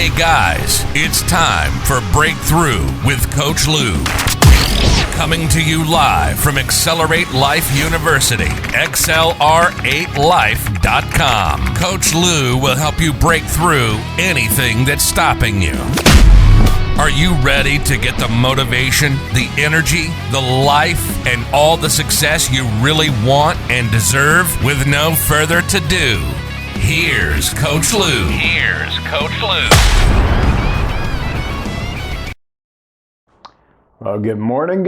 Hey guys, it's time for Breakthrough with Coach Lou. Coming to you live from Accelerate Life University, XLR8Life.com. Coach Lou will help you break through anything that's stopping you. Are you ready to get the motivation, the energy, the life, and all the success you really want and deserve? With no further ado, here's Coach Lou. Well, good morning,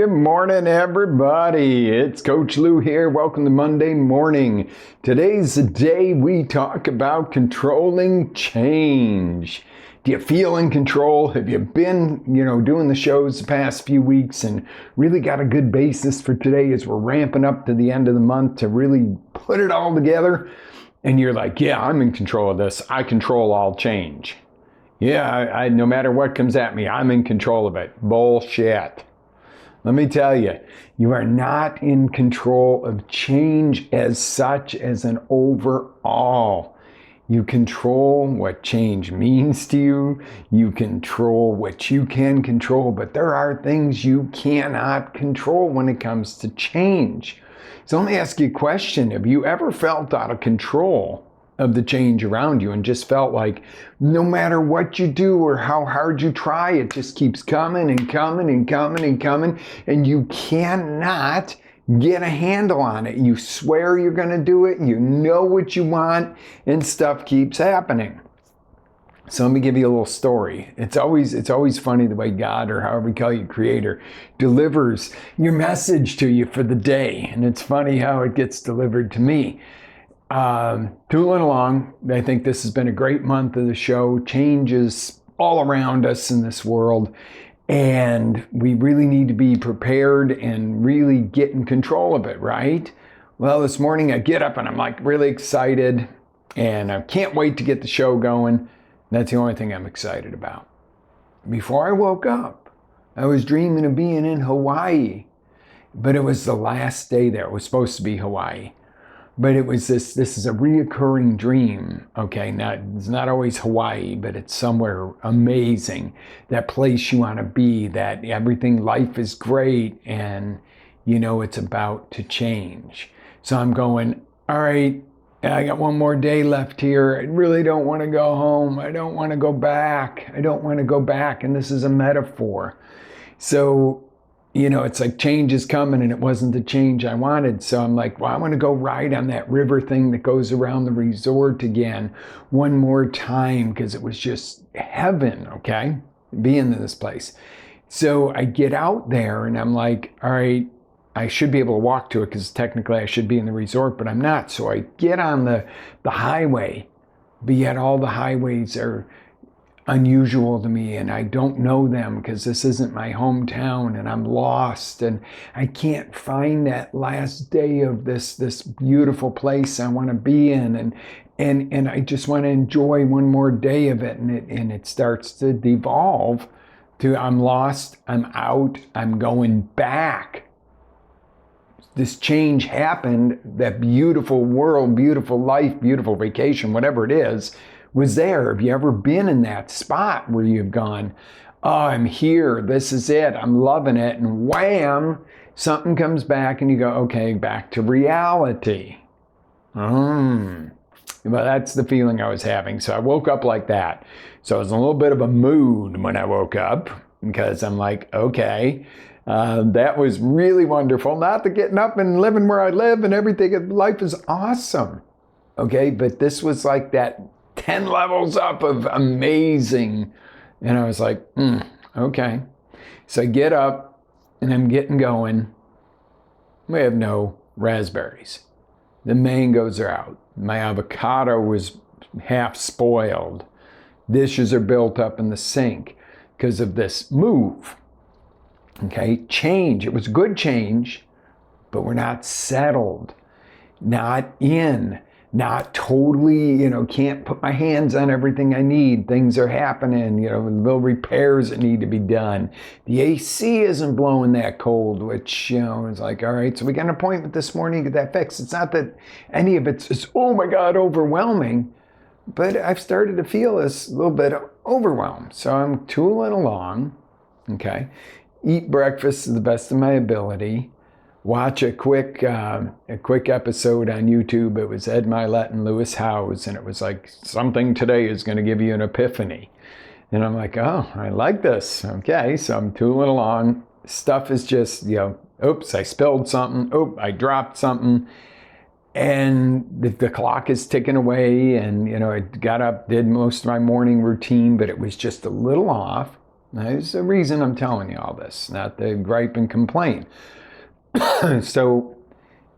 everybody. It's Coach Lou here. Welcome to Monday morning. Today's the day we talk about controlling change. Do you feel in control? Have you been, doing the shows the past few weeks and really got a good basis for today as we're ramping up to the end of the month to really put it all together? And you're like, yeah, I'm in control of this. I control all change. Yeah, I no matter what comes at me, I'm in control of it. Bullshit. Let me tell you, you are not in control of change as such as an overall. You control what change means to you. You control what you can control, but there are things you cannot control when it comes to change. So let me ask you a question. Have you ever felt out of control of the change around you and just felt like no matter what you do or how hard you try, it just keeps coming and coming and coming and coming, and you cannot get a handle on it? You swear you're going to do it, you know what you want, and stuff keeps happening. So let me give you a little story. It's always funny the way God, or however we call you, Creator, delivers your message to you for the day. And it's funny how it gets delivered to me. Tooling along, I think this has been a great month of the show. Changes all around us in this world. And we really need to be prepared and really get in control of it, right? Well, this morning I get up and I'm like really excited and I can't wait to get the show going. That's the only thing I'm excited about. Before I woke up, I was dreaming of being in Hawaii, but it was the last day there. It was supposed to be Hawaii. But it was this is a reoccurring dream, okay? It's not always Hawaii, but it's somewhere amazing. That place you want to be, that everything, life is great, and it's about to change. So I'm going, all right, I got one more day left here. I really don't want to go home. I don't want to go back. And this is a metaphor. So it's like change is coming and it wasn't the change I wanted. So I'm like, well, I want to go ride on that river thing that goes around the resort again one more time because it was just heaven, okay, being in this place. So I get out there and I'm like, all right, I should be able to walk to it because technically I should be in the resort, but I'm not. So I get on the highway, but yet all the highways are unusual to me and I don't know them because this isn't my hometown and I'm lost and I can't find that last day of this beautiful place I want to be in and I just want to enjoy one more day of it, and it starts to devolve to I'm lost, I'm out, I'm going back. This change happened, that beautiful world, beautiful life, beautiful vacation, whatever it is, was there. Have you ever been in that spot where you've gone, oh, I'm here, this is it, I'm loving it, and wham, something comes back and you go, okay, back to reality. Well, that's the feeling I was having. So I woke up like that. So I was in a little bit of a mood when I woke up because I'm like, okay, that was really wonderful. Not the getting up and living where I live and everything. Life is awesome. Okay, but this was like that 10 levels up of amazing. And I was like, okay. So I get up and I'm getting going. We have no raspberries. The mangoes are out. My avocado was half spoiled. Dishes are built up in the sink because of this move. Okay, change. It was good change, but we're not settled, not totally, can't put my hands on everything I need. Things are happening, little repairs that need to be done. The AC isn't blowing that cold, which, is like, all right, so we got an appointment this morning to get that fixed. It's not that any of it's, oh my God, overwhelming, but I've started to feel this little bit overwhelmed. So I'm tooling along, okay? Eat breakfast to the best of my ability. Watch a quick episode on YouTube. It was Ed Milet and Lewis Howes, and it was like, something today is going to give you an epiphany. And I'm like, oh, I like this. Okay, so I'm tooling along. Stuff is just, oops, I spilled something. Oops, I dropped something. And the clock is ticking away. And, I got up, did most of my morning routine, but it was just a little off. There's the reason I'm telling you all this, not to gripe and complain. So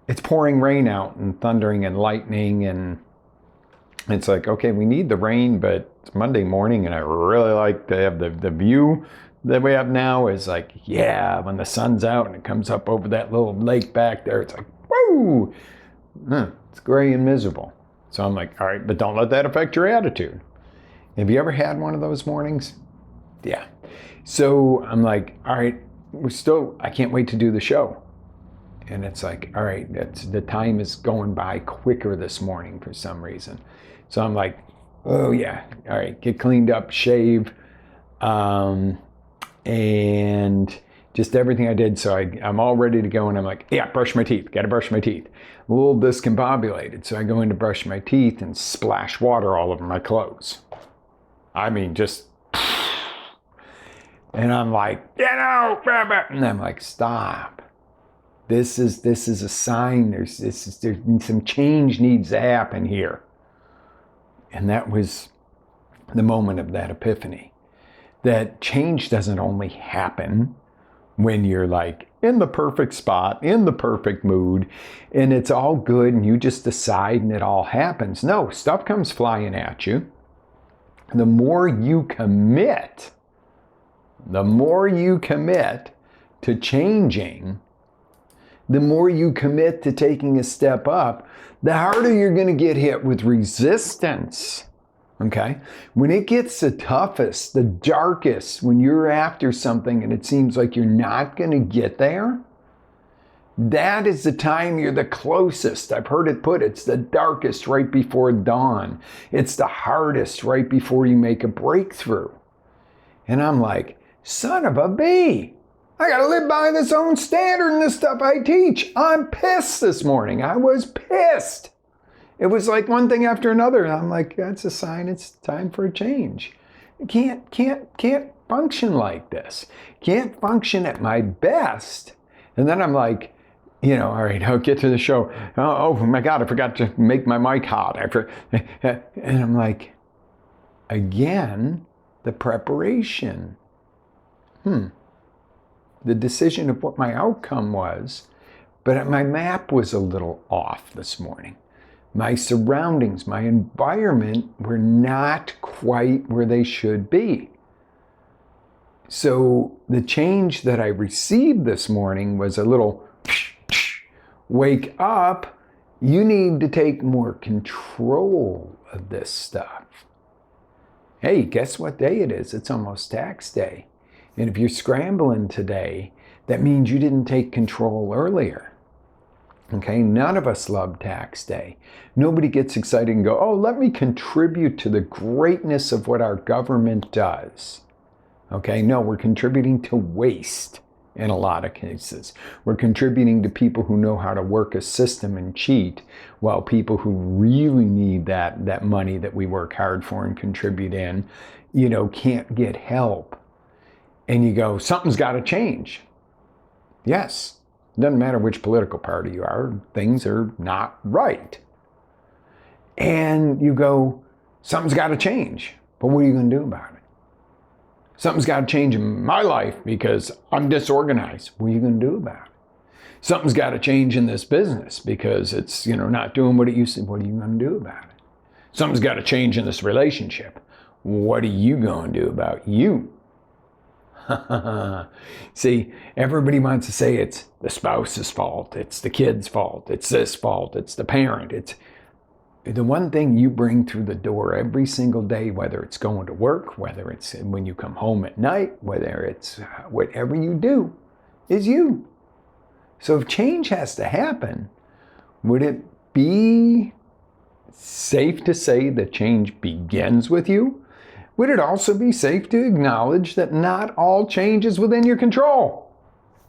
it's pouring rain out and thundering and lightning, and it's like, okay, we need the rain, but it's Monday morning and I really like to have the view that we have now is like, yeah, when the sun's out and it comes up over that little lake back there, it's like, woo, it's gray and miserable. So I'm like, all right, but don't let that affect your attitude. Have you ever had one of those mornings? Yeah. So I'm like, all right, I can't wait to do the show. And it's like, all right, the time is going by quicker this morning for some reason. So I'm like, oh yeah, all right, get cleaned up, shave, and just everything I did. So I'm all ready to go, and I'm like, yeah, brush my teeth, gotta brush my teeth. A little discombobulated, so I go in to brush my teeth and splash water all over my clothes. I mean, just, and I'm like, and I'm like, stop. This is a sign. There's some change needs to happen here. And that was the moment of that epiphany. That change doesn't only happen when you're like in the perfect spot, in the perfect mood, and it's all good and you just decide and it all happens. No, stuff comes flying at you. The more you commit to changing, the more you commit to taking a step up, the harder you're going to get hit with resistance. Okay? When it gets the toughest, the darkest, when you're after something and it seems like you're not going to get there, that is the time you're the closest. I've heard it put, it's the darkest right before dawn. It's the hardest right before you make a breakthrough. And I'm like, son of a bee. I gotta live by this own standard in this stuff I teach. I'm pissed this morning. I was pissed. It was like one thing after another. And I'm like, that's a sign it's time for a change. I can't function like this. Can't function at my best. And then I'm like, all right, I'll get to the show. Oh my God, I forgot to make my mic hot. And I'm like, again, the preparation. The decision of what my outcome was, but my map was a little off this morning. My surroundings, my environment were not quite where they should be. So the change that I received this morning was a little wake up. You need to take more control of this stuff. Hey, guess what day it is? It's almost tax day. And if you're scrambling today, that means you didn't take control earlier. Okay, none of us love tax day. Nobody gets excited and go, oh, let me contribute to the greatness of what our government does. Okay, no, we're contributing to waste in a lot of cases. We're contributing to people who know how to work a system and cheat, while people who really need that money that we work hard for and contribute in, can't get help. And you go, something's got to change. Yes, it doesn't matter which political party you are, things are not right. And you go, something's got to change. But what are you going to do about it? Something's got to change in my life because I'm disorganized. What are you going to do about it? Something's got to change in this business because it's, not doing what it used to. What are you going to do about it? Something's got to change in this relationship. What are you going to do about you? See, everybody wants to say it's the spouse's fault, it's the kid's fault, it's this fault, it's the parent. It's the one thing you bring through the door every single day, whether it's going to work, whether it's when you come home at night, whether it's whatever you do, is you. So if change has to happen, would it be safe to say that change begins with you? would it also be safe to acknowledge that not all change is within your control?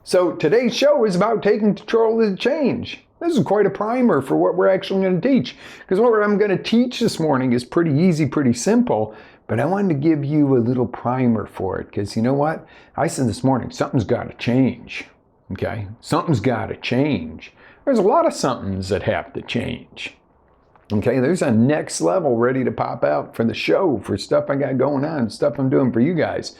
So today's show is about taking control of the change. This is quite a primer for what we're actually going to teach. Because what I'm going to teach this morning is pretty easy, pretty simple, but I wanted to give you a little primer for it. Because you know what? I said this morning, something's got to change. Okay? Something's got to change. There's a lot of somethings that have to change. Okay, there's a next level ready to pop out for the show, for stuff I got going on, stuff I'm doing for you guys.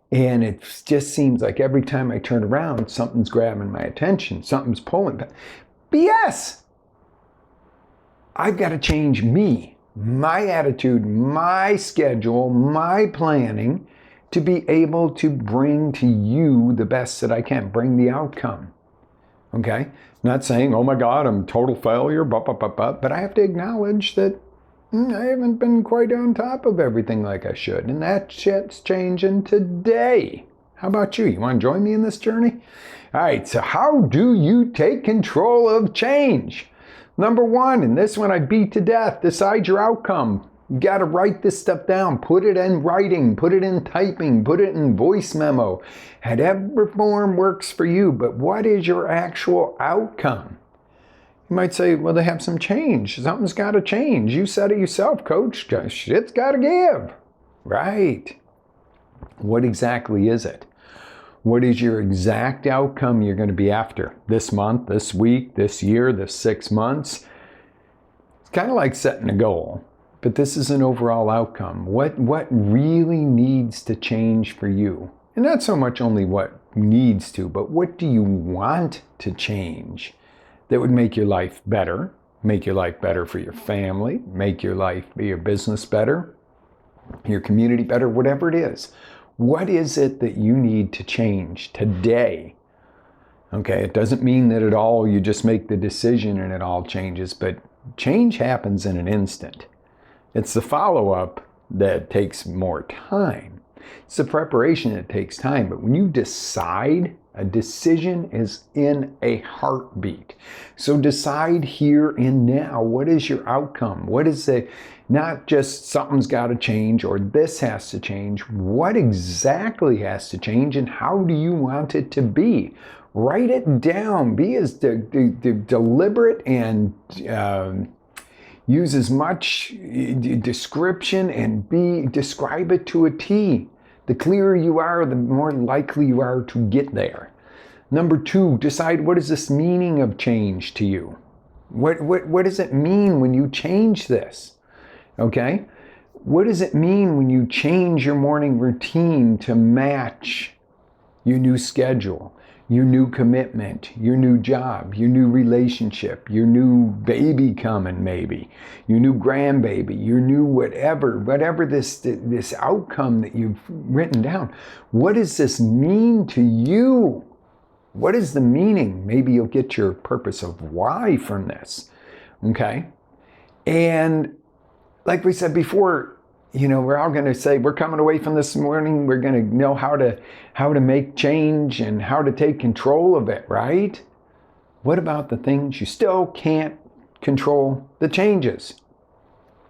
And it just seems like every time I turn around, something's grabbing my attention, something's pulling. BS! I've got to change me, my attitude, my schedule, my planning to be able to bring to you the best that I can, bring the outcome. Okay? Not saying, oh my God, I'm a total failure, but I have to acknowledge that I haven't been quite on top of everything like I should. And that shit's changing today. How about you? You want to join me in this journey? All right, so how do you take control of change? Number one, and this one I beat to death, decide your outcome. You got to write this stuff down, put it in writing, put it in typing, put it in voice memo. Whatever form works for you, but what is your actual outcome? You might say, well, they have some change. Something's got to change. You said it yourself, coach. Shit's got to give. Right. What exactly is it? What is your exact outcome you're going to be after this month, this week, this year, this 6 months? It's kind of like setting a goal. But this is an overall outcome. What really needs to change for you? And not so much only what needs to, but what do you want to change that would make your life better, make your life better for your family, make your life, your business better, your community better, whatever it is. What is it that you need to change today? Okay, it doesn't mean that at all you just make the decision and it all changes, but change happens in an instant. It's the follow-up that takes more time. It's the preparation that takes time. But when you decide, a decision is in a heartbeat. So decide here and now. What is your outcome? What is the, not just something's got to change or this has to change. What exactly has to change and how do you want it to be? Write it down. Be as deliberate and use as much description and describe it to a T. The clearer you are, the more likely you are to get there. Number two, decide what is this meaning of change to you? What does it mean when you change this? Okay? What does it mean when you change your morning routine to match your new schedule, your new commitment, your new job, your new relationship, your new baby coming maybe, your new grandbaby, your new whatever this outcome that you've written down. What does this mean to you? What is the meaning? Maybe you'll get your purpose of why from this. Okay? And like we said before, we're all going to say, we're coming away from this morning, we're going to know how to make change and how to take control of it, right? What about the things you still can't control the changes?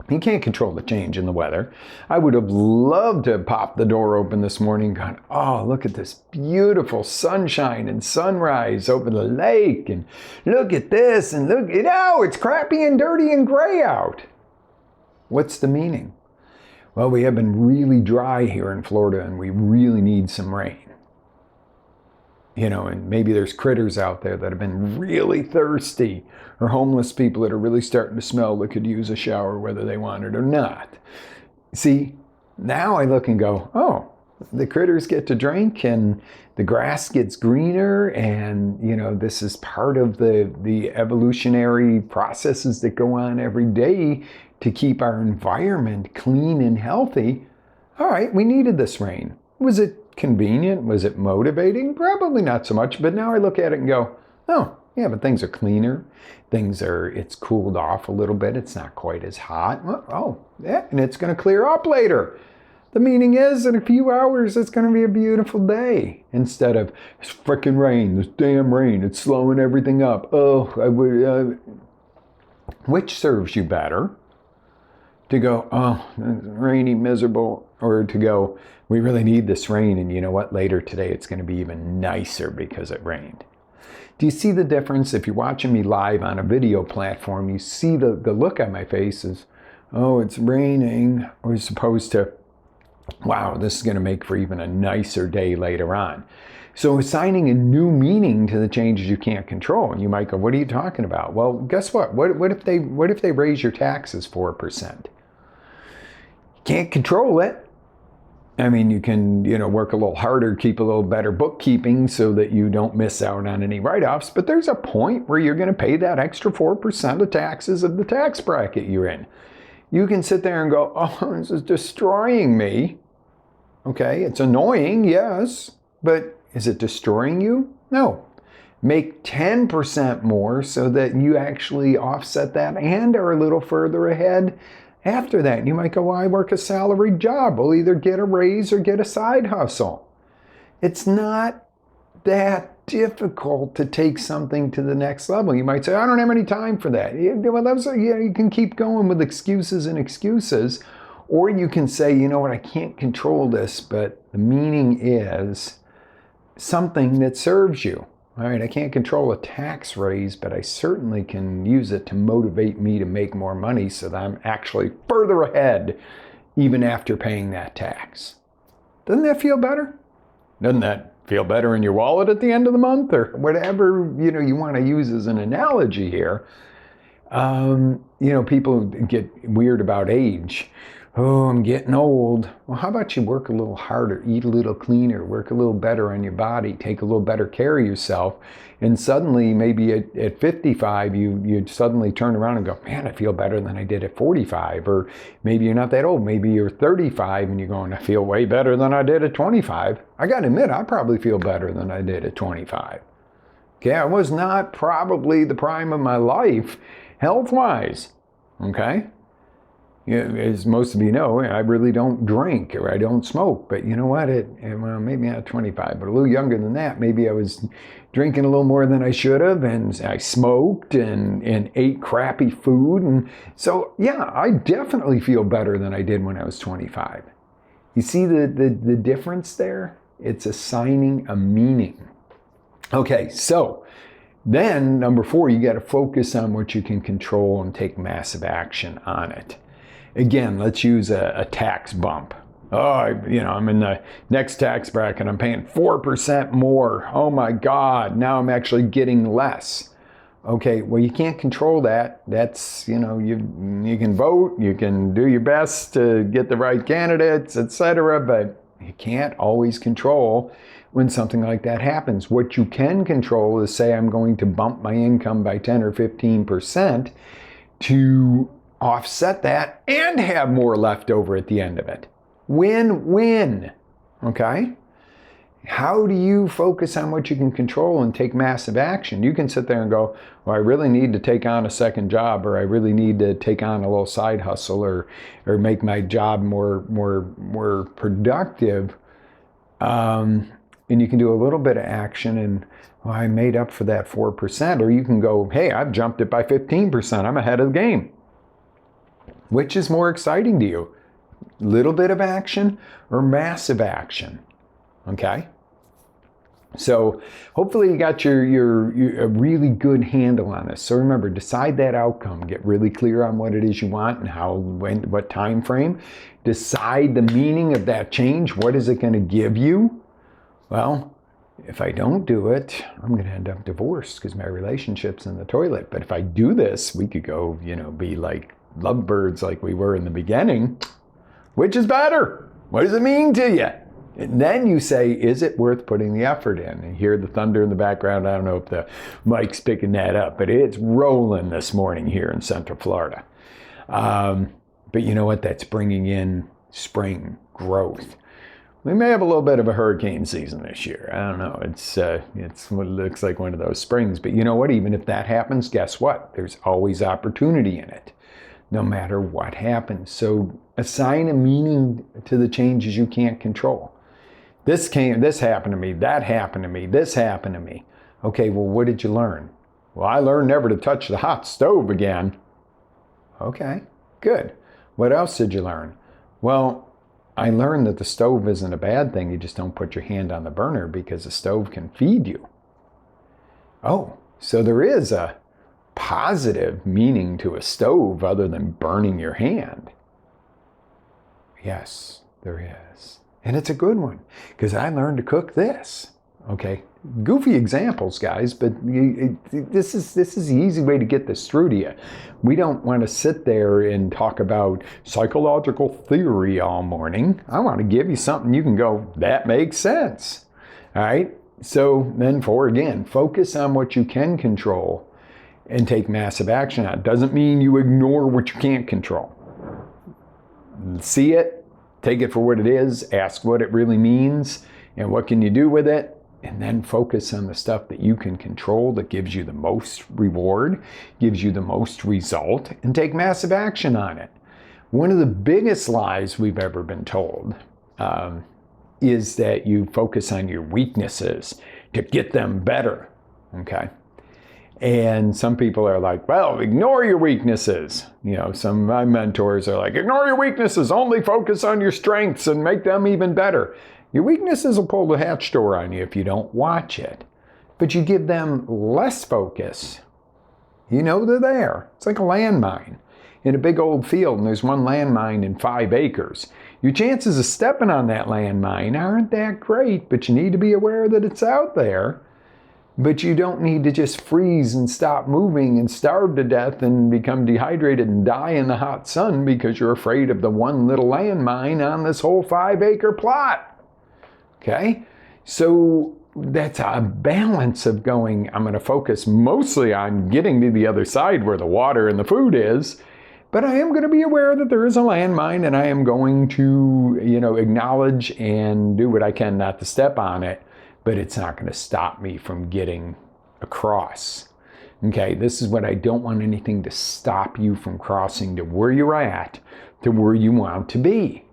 You can't control the change in the weather. I would have loved to have popped the door open this morning and gone, oh, look at this beautiful sunshine and sunrise over the lake. And look at this and look, it's crappy and dirty and gray out. What's the meaning? Well, we have been really dry here in Florida and we really need some rain. And maybe there's critters out there that have been really thirsty or homeless people that are really starting to smell that could use a shower whether they want it or not. See, now I look and go, oh, the critters get to drink and the grass gets greener and, this is part of the evolutionary processes that go on every day to keep our environment clean and healthy. All right, we needed this rain. Was it convenient? Was it motivating? Probably not so much, but now I look at it and go, oh, yeah, but things are cleaner. It's cooled off a little bit. It's not quite as hot. Oh, yeah, and it's going to clear up later. The meaning is, in a few hours, it's going to be a beautiful day. Instead of, it's frickin' rain, this damn rain, it's slowing everything up. Oh, which serves you better? to go, oh, it's rainy, miserable, or to go, we really need this rain, and you know what? Later today it's going to be even nicer because it rained. Do you see the difference? If you're watching me live on a video platform, you see the look on my face is, oh, it's raining, or as opposed to, wow, this is going to make for even a nicer day later on. So assigning a new meaning to the changes you can't control. And you might go, what are you talking about? Well, guess what? What if they raise your taxes 4%? You can't control it. I mean, you can, work a little harder, keep a little better bookkeeping so that you don't miss out on any write-offs. But there's a point where you're going to pay that extra 4% of taxes of the tax bracket you're in. You can sit there and go, oh, this is destroying me. Okay, it's annoying, yes, but is it destroying you? No. Make 10% more so that you actually offset that and are a little further ahead after that. You might go, well, I work a salaried job. We'll either get a raise or get a side hustle. It's not that difficult to take something to the next level. You might say, I don't have any time for that. Well, you can keep going with excuses and excuses. Or you can say, you know what, I can't control this, but the meaning is something that serves you. All right, I can't control a tax raise, but I certainly can use it to motivate me to make more money so that I'm actually further ahead even after paying that tax. Doesn't that feel better? Doesn't that feel better in your wallet at the end of the month, or whatever you want to use as an analogy here? People get weird about age. Oh, I'm getting old. Well, how about you work a little harder, eat a little cleaner, work a little better on your body, take a little better care of yourself, and suddenly maybe at 55 you suddenly turn around and go, man, I feel better than I did at 45. Or maybe you're not that old, maybe you're 35 and you're going, I feel way better than I did at 25. I got to admit, I probably feel better than I did at 25. Okay, I was not probably the prime of my life health-wise, okay? As most of you know, I really don't drink or I don't smoke. But you know what? Well, maybe not 25, but a little younger than that. Maybe I was drinking a little more than I should have, and I smoked and ate crappy food. And so, yeah, I definitely feel better than I did when I was 25. You see the difference there? It's assigning a meaning. Okay, so then number 4, you got to focus on what you can control and take massive action on it. Again, let's use a tax bump. Oh, I'm in the next tax bracket. I'm paying 4% more. Oh my God, now I'm actually getting less. Okay, well, you can't control that. That's, you can vote, you can do your best to get the right candidates, etc., but you can't always control when something like that happens. What you can control is, say I'm going to bump my income by 10 or 15% to offset that and have more left over at the end of it. Win-win, okay? How do you focus on what you can control and take massive action? You can sit there and go, well, I really need to take on a second job, or I really need to take on a little side hustle, or make my job more productive. And you can do a little bit of action and, well, I made up for that 4%. Or you can go, hey, I've jumped it by 15%. I'm ahead of the game. Which is more exciting to you? Little bit of action or massive action? Okay? So hopefully you got your a really good handle on this. So remember, decide that outcome. Get really clear on what it is you want and what time frame. Decide the meaning of that change. What is it going to give you? Well, if I don't do it, I'm going to end up divorced because my relationship's in the toilet. But if I do this, we could go, be like lovebirds like we were in the beginning. Which is better? What does it mean to you? And then you say, is it worth putting the effort in? And hear the thunder in the background. I don't know if the mic's picking that up, but it's rolling this morning here in Central Florida. But you know what? That's bringing in spring growth. We may have a little bit of a hurricane season this year. I don't know. It's what looks like one of those springs. But you know what? Even if that happens, guess what? There's always opportunity in it, no matter what happens. So assign a meaning to the changes you can't control. This happened to me, that happened to me, this happened to me. Okay, well, what did you learn? Well, I learned never to touch the hot stove again. Okay, good. What else did you learn? Well, I learned that the stove isn't a bad thing. You just don't put your hand on the burner because the stove can feed you. Oh, so there is a positive meaning to a stove other than burning your hand. Yes, there is. And it's a good one because I learned to cook this. Okay, goofy examples, guys, but this is the easy way to get this through to you. We don't want to sit there and talk about psychological theory all morning. I want to give you something you can go, that makes sense. All right, so then focus on what you can control and take massive action on it. Doesn't mean you ignore what you can't control. See it, take it for what it is, ask what it really means, and what can you do with it? And then focus on the stuff that you can control that gives you the most reward, gives you the most result, and take massive action on it. One of the biggest lies we've ever been told is that you focus on your weaknesses to get them better, okay? And some people are like, well, ignore your weaknesses. You know, some of my mentors are like, ignore your weaknesses, only focus on your strengths and make them even better. Your weaknesses will pull the hatch door on you if you don't watch it. But you give them less focus. You know they're there. It's like a landmine in a big old field, and there's one landmine in 5 acres. Your chances of stepping on that landmine aren't that great, but you need to be aware that it's out there. But you don't need to just freeze and stop moving and starve to death and become dehydrated and die in the hot sun because you're afraid of the one little landmine on this whole 5-acre plot. Okay, so that's a balance of going, I'm going to focus mostly on getting to the other side where the water and the food is, but I am going to be aware that there is a landmine and I am going to, acknowledge and do what I can not to step on it, but it's not going to stop me from getting across. Okay, this is what I don't want anything to stop you from crossing to where you're at, to where you want to be.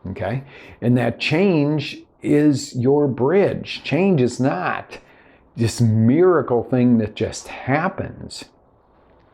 Okay, and that change is your bridge. Change is not this miracle thing that just happens.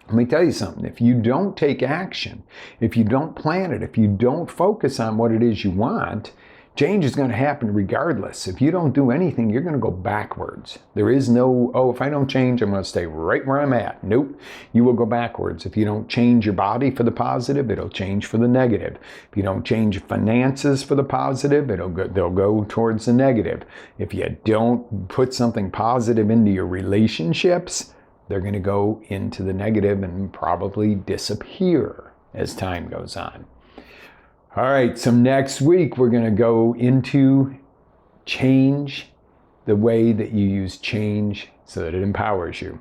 Let me tell you something. If you don't take action, if you don't plan it, if you don't focus on what it is you want, change is going to happen regardless. If you don't do anything, you're going to go backwards. There is no, if I don't change, I'm going to stay right where I'm at. Nope. You will go backwards. If you don't change your body for the positive, it'll change for the negative. If you don't change your finances for the positive, they'll go towards the negative. If you don't put something positive into your relationships, they're going to go into the negative and probably disappear as time goes on. All right, so next week we're going to go into change, the way that you use change so that it empowers you.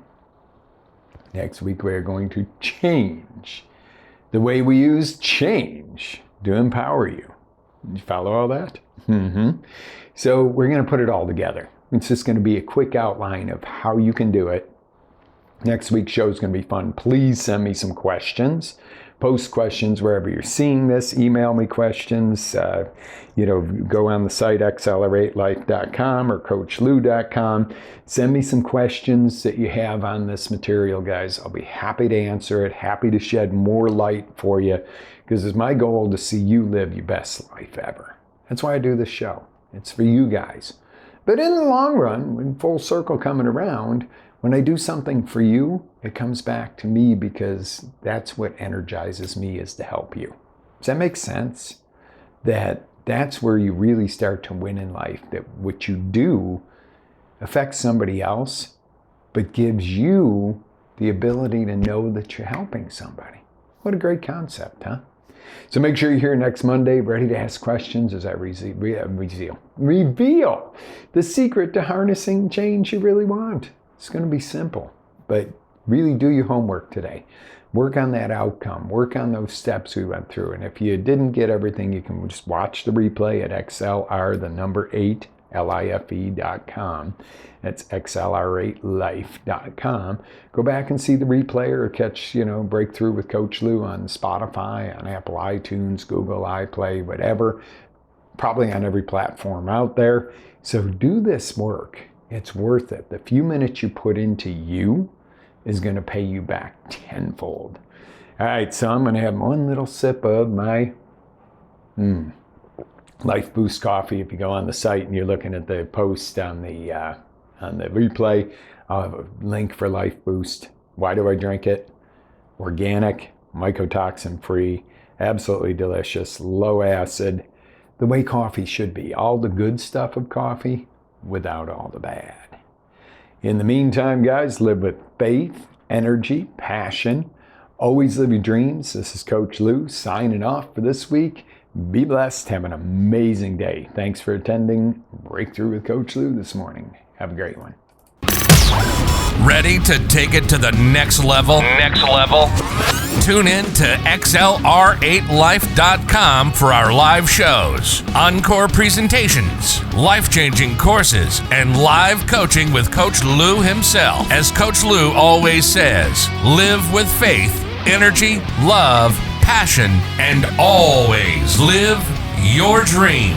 Next week we're going to change the way we use change to empower you. Did you follow all that? So we're going to put it all together. It's just going to be a quick outline of how you can do it. Next week's show is going to be fun. Please send me some questions. Post questions wherever you're seeing this. Email me questions. Go on the site accelerate-life.com or coachlou.com. Send me some questions that you have on this material, guys. I'll be happy to answer it, happy to shed more light for you, because it's my goal to see you live your best life ever. That's why I do this show. It's for you guys. But in the long run, in full circle coming around, when I do something for you, it comes back to me because that's what energizes me, is to help you. Does that make sense? That's where you really start to win in life, that what you do affects somebody else, but gives you the ability to know that you're helping somebody. What a great concept, huh? So make sure you're here next Monday, ready to ask questions as I reveal the secret to harnessing change you really want. It's going to be simple, but really do your homework today. Work on that outcome. Work on those steps we went through. And if you didn't get everything, you can just watch the replay at XLR8life.com. That's XLR8life.com. Go back and see the replay or catch, Breakthrough with Coach Lou on Spotify, on Apple iTunes, Google iPlay, whatever. Probably on every platform out there. So do this work. It's worth it. The few minutes you put into you is going to pay you back tenfold. All right, so I'm going to have one little sip of my Life Boost coffee. If you go on the site and you're looking at the post on the replay, I'll have a link for Life Boost. Why do I drink it? Organic, mycotoxin free, absolutely delicious, low acid, the way coffee should be. All the good stuff of coffee without all the bad. In the meantime, guys, live with faith, energy, passion. Always live your dreams. This is Coach Lou signing off for this week. Be blessed. Have an amazing day. Thanks for attending Breakthrough with Coach Lou this morning. Have a great one. Ready to take it to the next level? Tune in to XLR8Life.com for our live shows, encore presentations, life-changing courses, and live coaching with Coach Lou himself. As Coach Lou always says, live with faith, energy, love, passion, and always live your dream.